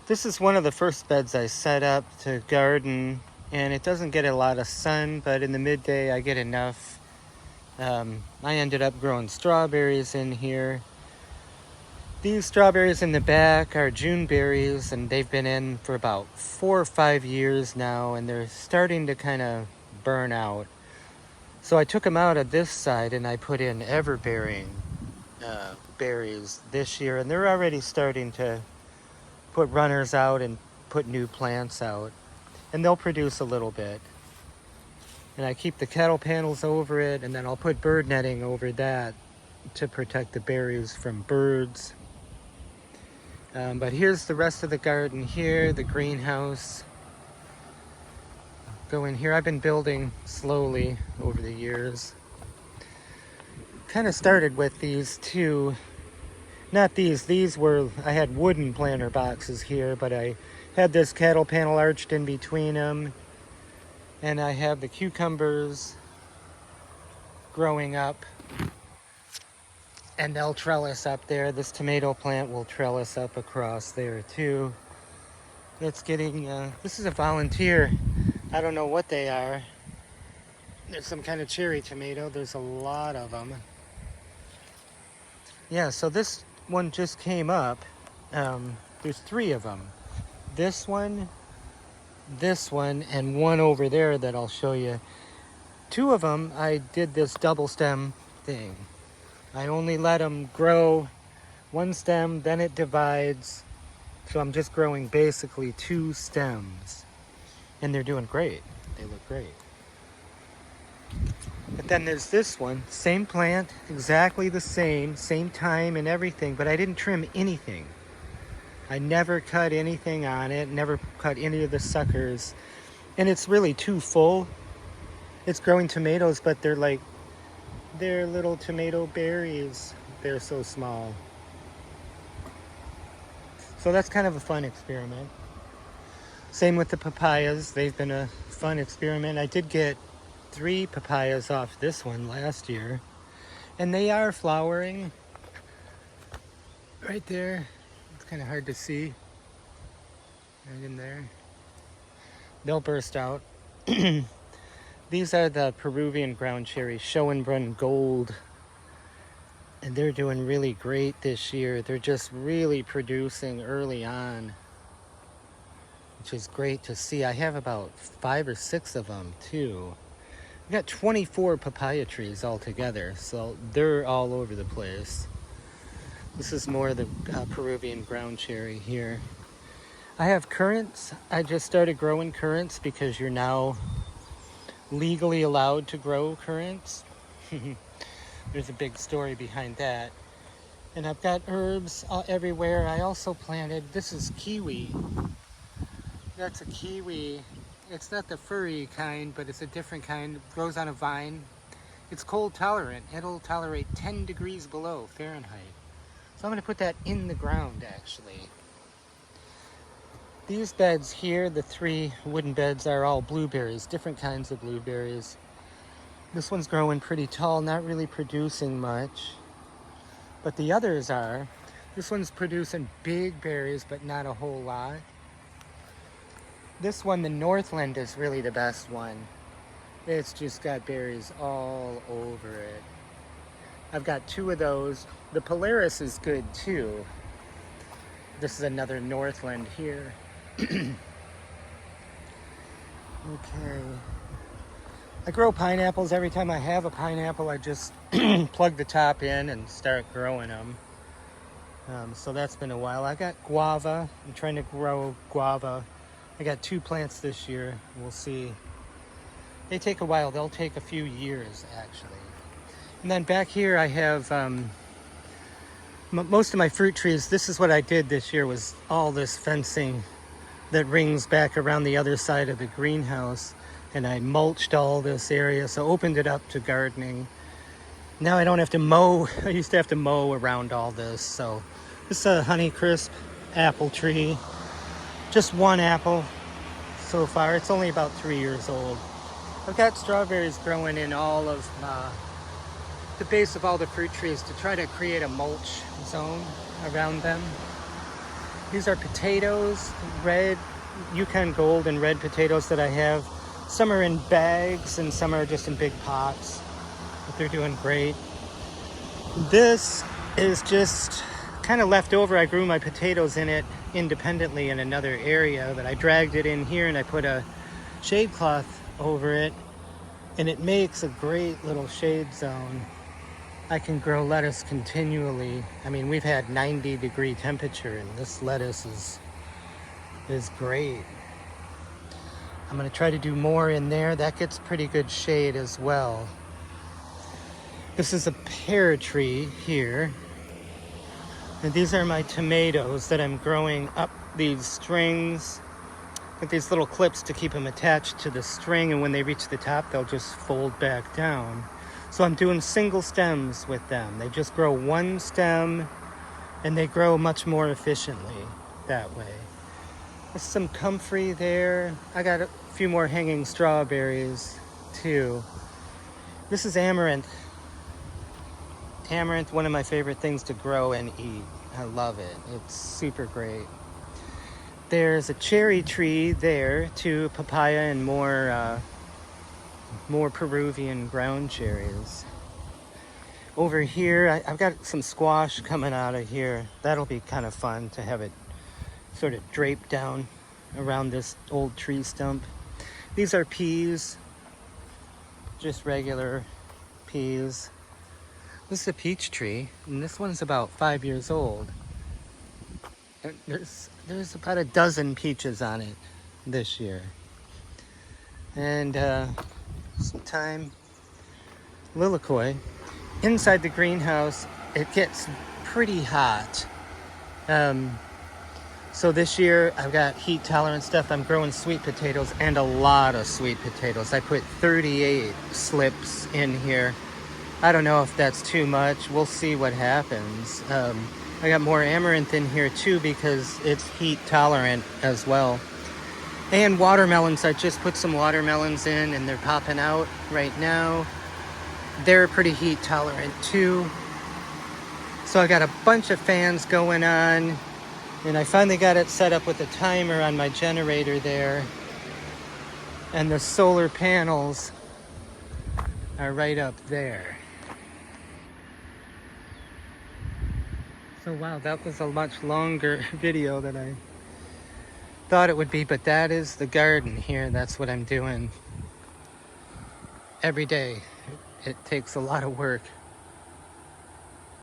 This is one of the first beds I set up to garden, and it doesn't get a lot of sun, but in the midday I get enough. I ended up growing strawberries in here. These strawberries in the back are June berries, and they've been in for about 4 or 5 years now, and they're starting to kind of burn out. So I took them out of this side and I put in everbearing berries this year, and they're already starting to put runners out and put new plants out, and they'll produce a little bit. And I keep the cattle panels over it, and then I'll put bird netting over that to protect the berries from birds. But here's the rest of the garden here, the greenhouse. Go in here. I've been building slowly over the years. Kind of started with these two. Not these. These were, I had wooden planter boxes here, but I had this cattle panel arched in between them. And I have the cucumbers growing up. And they'll trellis up there. This tomato plant will trellis up across there too. It's getting, this is a volunteer. I don't know what they are. There's some kind of cherry tomato. There's a lot of them. Yeah, so this one just came up. There's 3 of them. This one, and one over there that I'll show you. 2 of them, I did this double stem thing. I only let them grow one stem, then it divides. So I'm just growing basically 2 stems. And they're doing great. They look great. But then there's this one, same plant, exactly the same time and everything, but I didn't trim anything. I never cut anything on it, never cut any of the suckers. And it's really too full. It's growing tomatoes, but they're little tomato berries. They're so small. So that's kind of a fun experiment. Same with the papayas. They've been a fun experiment. I did get 3 papayas off this one last year, and they are flowering right there. It's kind of hard to see right in there. They'll burst out. These are the Peruvian ground cherry Schoenbrunn Gold, and they're doing really great this year. They're just really producing early on, which is great to see. I have about 5 or 6 of them too. I've got 24 papaya trees altogether, so they're all over the place. This is more of the Peruvian ground cherry here. I have currants. I just started growing currants because you're now legally allowed to grow currants. There's a big story behind that. And I've got herbs everywhere. I also planted, this is kiwi. That's a kiwi. It's not the furry kind, but it's a different kind. It grows on a vine. It's cold tolerant. It'll tolerate 10 degrees below Fahrenheit. So I'm going to put that in the ground, actually. These beds here, the 3 wooden beds, are all blueberries, different kinds of blueberries. This one's growing pretty tall, not really producing much. But the others are. This one's producing big berries, but not a whole lot. This one, the Northland, is really the best one. It's just got berries all over it. I've got 2 of those. The Polaris is good too. This is another Northland here. Okay. I grow pineapples. Every time I have a pineapple, I just plug the top in and start growing them. So that's been a while. I got guava. I'm trying to grow guava. I got 2 plants this year. We'll see. They take a while. They'll take a few years, actually. And then back here I have most of my fruit trees. This is what I did this year, was all this fencing that rings back around the other side of the greenhouse. And I mulched all this area, so opened it up to gardening. Now I don't have to mow. I used to have to mow around all this. So this is a Honeycrisp apple tree. Just 1 apple so far. It's only about 3 years old. I've got strawberries growing in all of the base of all the fruit trees to try to create a mulch zone around them. These are potatoes, red Yukon Gold and red potatoes that I have. Some are in bags and some are just in big pots, but they're doing great. This is just kind of left over. I grew my potatoes in it independently in another area, but I dragged it in here and I put a shade cloth over it, and it makes a great little shade zone. I can grow lettuce continually. I mean, we've had 90-degree temperature and this lettuce is great. I'm gonna try to do more in there. That gets pretty good shade as well. This is a pear tree here. And these are my tomatoes that I'm growing up these strings with these little clips to keep them attached to the string, and when they reach the top, they'll just fold back down. So I'm doing single stems with them. They just grow one stem and they grow much more efficiently that way. There's some comfrey there. I got a few more hanging strawberries too. This is amaranth. Amaranth, one of my favorite things to grow and eat. I love it. It's super great. There's a cherry tree there too, papaya and more Peruvian ground cherries. Over here, I've got some squash coming out of here. That'll be kind of fun to have it sort of draped down around this old tree stump. These are peas, just regular peas. This is a peach tree, and this one's about 5 years old. And there's about a dozen peaches on it this year. And some thyme, lilikoi. Inside the greenhouse, it gets pretty hot. So this year I've got heat tolerant stuff. I'm growing sweet potatoes and a lot of sweet potatoes. I put 38 slips in here. I don't know if that's too much. We'll see what happens. I got more amaranth in here too because it's heat tolerant as well. And watermelons, I just put some watermelons in and they're popping out right now. They're pretty heat tolerant too. So I got a bunch of fans going on, and I finally got it set up with a timer on my generator there. And the solar panels are right up there. So wow, that was a much longer video than I thought it would be, but that is the garden here. That's what I'm doing every day. It takes a lot of work.